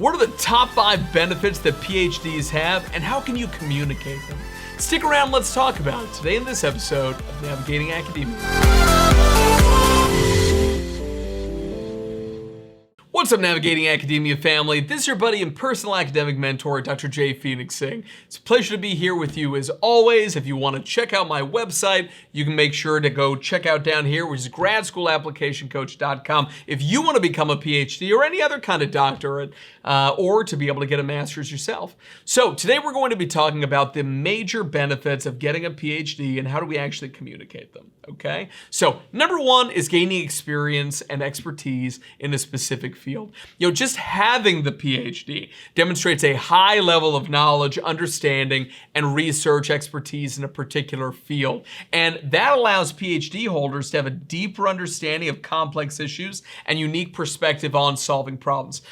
What are the top 5 benefits that PhDs have, and how can you communicate them? Stick around, let's talk about it today in this episode of Navigating Academia. What's up, Navigating Academia family? This is your buddy and personal academic mentor, Dr. J. Phoenix Singh. It's a pleasure to be here with you as always. If you want to check out my website, you can make sure to go check out down here, which is gradschoolapplicationcoach.com. If you want to become a PhD or any other kind of doctorate, or to be able to get a master's yourself. So today we're going to be talking about the major benefits of getting a PhD and how do we actually communicate them, okay? So number one is gaining experience and expertise in a specific field. Just having the PhD demonstrates a high level of knowledge, understanding, and research expertise in a particular field. And that allows PhD holders to have a deeper understanding of complex issues and unique perspective on solving problems.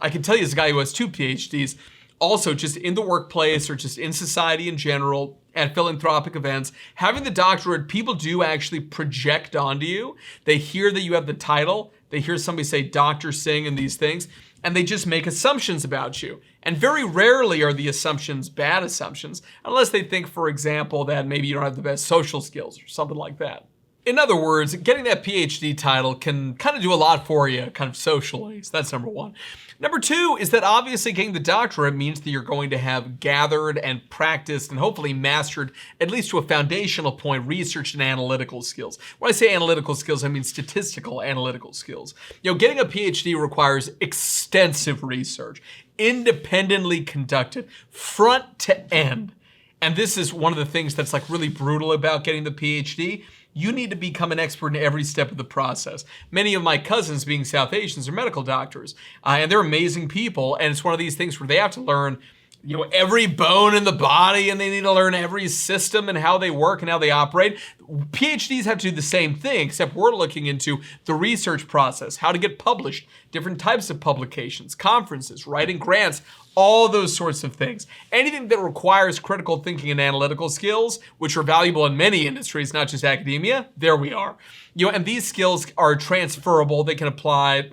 I can tell you as a guy who has 2 PhDs, also just in the workplace or just in society in general, at philanthropic events, having the doctorate, people do actually project onto you. They hear that you have the title, they hear somebody say Dr. Singh and these things, and they just make assumptions about you. And very rarely are the assumptions bad assumptions, unless they think, for example, that maybe you don't have the best social skills or something like that. In other words, getting that PhD title can kind of do a lot for you, kind of socially. So that's number one. Number two is that obviously getting the doctorate means that you're going to have gathered and practiced and hopefully mastered, at least to a foundational point, research and analytical skills. When I say analytical skills, I mean statistical analytical skills. Getting a PhD requires extensive research, independently conducted, front to end. And this is one of the things that's like really brutal about getting the PhD. You need to become an expert in every step of the process. Many of my cousins, being South Asians, are medical doctors, and they're amazing people. And it's one of these things where they have to learn, every bone in the body, and they need to learn every system and how they work and how they operate. PhDs have to do the same thing, except we're looking into the research process, how to get published, different types of publications, conferences, writing grants, all those sorts of things. Anything that requires critical thinking and analytical skills, which are valuable in many industries, not just academia, there we are. And these skills are transferable. They can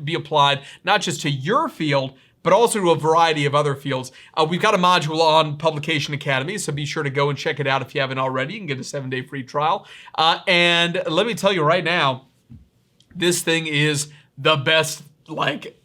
be applied not just to your field, but also to a variety of other fields. We've got a module on Publication Academy, so be sure to go and check it out if you haven't already. You can get a 7-day free trial. And let me tell you right now, this thing is the best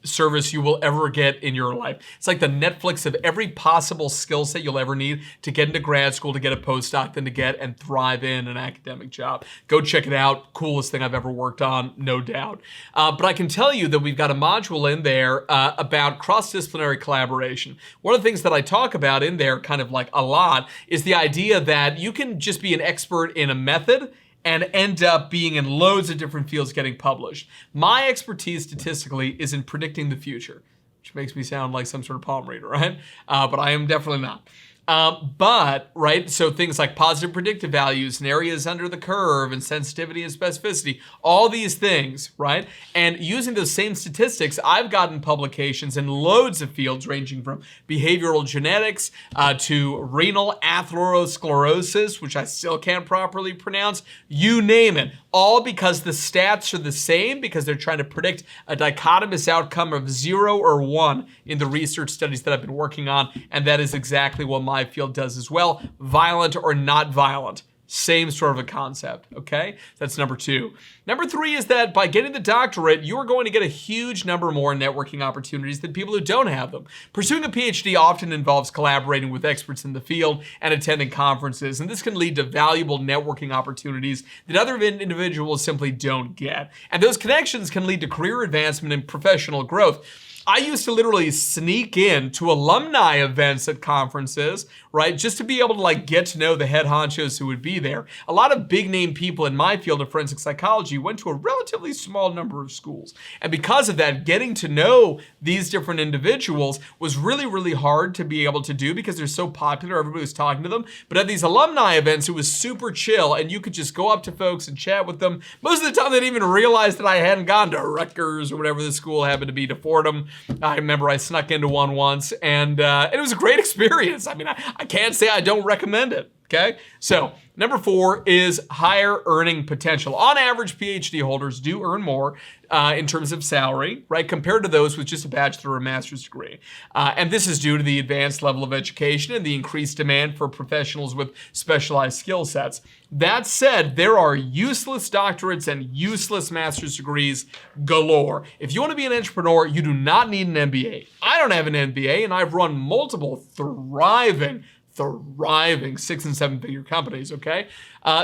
service you will ever get in your life. It's like the Netflix of every possible skill set you'll ever need to get into grad school, to get a postdoc, then to get and thrive in an academic job. Go check it out. Coolest thing I've ever worked on, no doubt. But I can tell you that we've got a module in there about cross-disciplinary collaboration. One of the things that I talk about in there kind of a lot is the idea that you can just be an expert in a method and end up being in loads of different fields getting published. My expertise statistically is in predicting the future, which makes me sound like some sort of palm reader, right? But I am definitely not. So things like positive predictive values and areas under the curve and sensitivity and specificity, all these things, right? And using those same statistics, I've gotten publications in loads of fields ranging from behavioral genetics to renal atherosclerosis, which I still can't properly pronounce, you name it. All because the stats are the same, because they're trying to predict a dichotomous outcome of 0 or 1 in the research studies that I've been working on, and that is exactly what my field does as well. Violent or not violent. Same sort of a concept, okay? That's number 2. Number 3 is that by getting the doctorate, you are going to get a huge number more networking opportunities than people who don't have them. Pursuing a PhD often involves collaborating with experts in the field and attending conferences, and this can lead to valuable networking opportunities that other individuals simply don't get. And those connections can lead to career advancement and professional growth. I used to literally sneak in to alumni events at conferences, right? Just to be able to get to know the head honchos who would be there. A lot of big name people in my field of forensic psychology went to a relatively small number of schools. And because of that, getting to know these different individuals was really, really hard to be able to do because they're so popular. Everybody was talking to them. But at these alumni events, it was super chill and you could just go up to folks and chat with them. Most of the time, they didn't even realize that I hadn't gone to Rutgers or whatever the school happened to be, to Fordham. I remember I snuck into one once, and it was a great experience. I mean, I can't say I don't recommend it. Okay, so number 4 is higher earning potential. On average, PhD holders do earn more in terms of salary, right, compared to those with just a bachelor or master's degree. And this is due to the advanced level of education and the increased demand for professionals with specialized skill sets. That said, there are useless doctorates and useless master's degrees galore. If you want to be an entrepreneur, you do not need an MBA. I don't have an MBA, and I've run multiple thriving 6- and 7-figure companies, okay?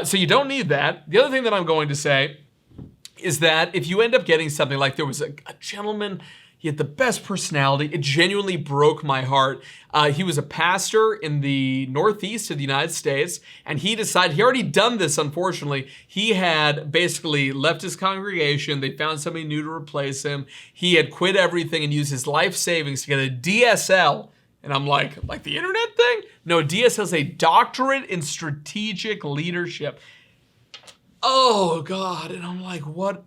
So you don't need that. The other thing that I'm going to say is that if you end up getting something like, there was a gentleman, he had the best personality. It genuinely broke my heart. He was a pastor in the Northeast of the United States, and he decided, he already done this, unfortunately. He had basically left his congregation. They found somebody new to replace him. He had quit everything and used his life savings to get a DSL. And I'm like the internet thing? No, DSL is a doctorate in strategic leadership. Oh God, and I'm like, what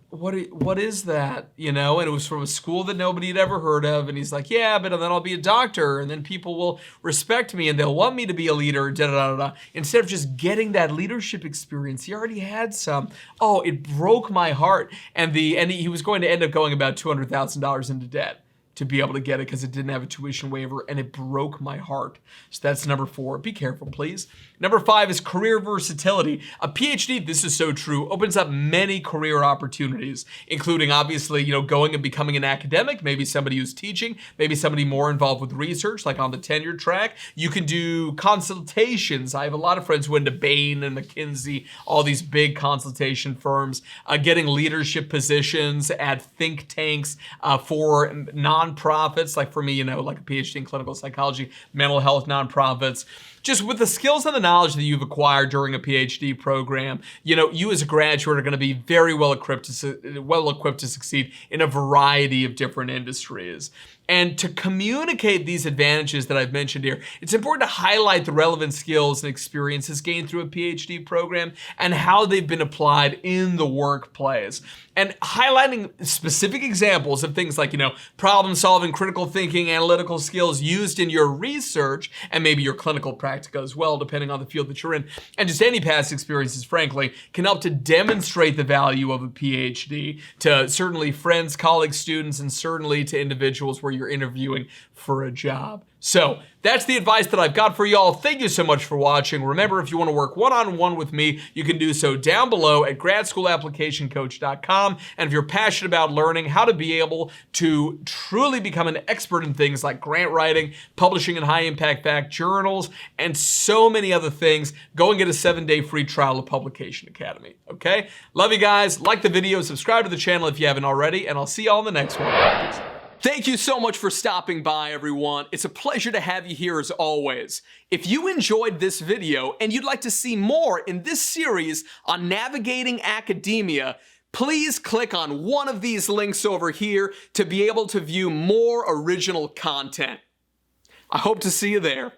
is that? You know, and it was from a school that nobody had ever heard of. And he's like, yeah, but then I'll be a doctor, and then people will respect me and they'll want me to be a leader, da da da da. Instead of just getting that leadership experience, he already had some. Oh, it broke my heart. And he was going to end up going about $200,000 into debt to be able to get it because it didn't have a tuition waiver, and it broke my heart. So that's number 4. Be careful, please. Number 5 is career versatility. A PhD, this is so true, opens up many career opportunities, including obviously, going and becoming an academic, maybe somebody who's teaching, maybe somebody more involved with research, like on the tenured track. You can do consultations. I have a lot of friends who went to Bain and McKinsey, all these big consultation firms, getting leadership positions at think tanks for nonprofits, like for me, like a PhD in clinical psychology, mental health nonprofits. Just with the skills and the knowledge that you've acquired during a PhD program, you as a graduate are going to be very well equipped to succeed in a variety of different industries. And to communicate these advantages that I've mentioned here, it's important to highlight the relevant skills and experiences gained through a PhD program and how they've been applied in the workplace. And highlighting specific examples of things like, problem solving, critical thinking, analytical skills used in your research, and maybe your clinical practice as well, depending on the field that you're in. And just any past experiences, frankly, can help to demonstrate the value of a PhD to certainly friends, colleagues, students, and certainly to individuals where you're interviewing for a job. So that's the advice that I've got for y'all. Thank you so much for watching. Remember, if you want to work one-on-one with me, you can do so down below at gradschoolapplicationcoach.com. And if you're passionate about learning how to be able to truly become an expert in things like grant writing, publishing in high-impact fact journals, and so many other things, go and get a 7-day free trial of Publication Academy. Okay? Love you guys. Like the video, subscribe to the channel if you haven't already, and I'll see y'all in the next one. Peace. Thank you so much for stopping by, everyone. It's a pleasure to have you here as always. If you enjoyed this video and you'd like to see more in this series on navigating academia, please click on one of these links over here to be able to view more original content. I hope to see you there.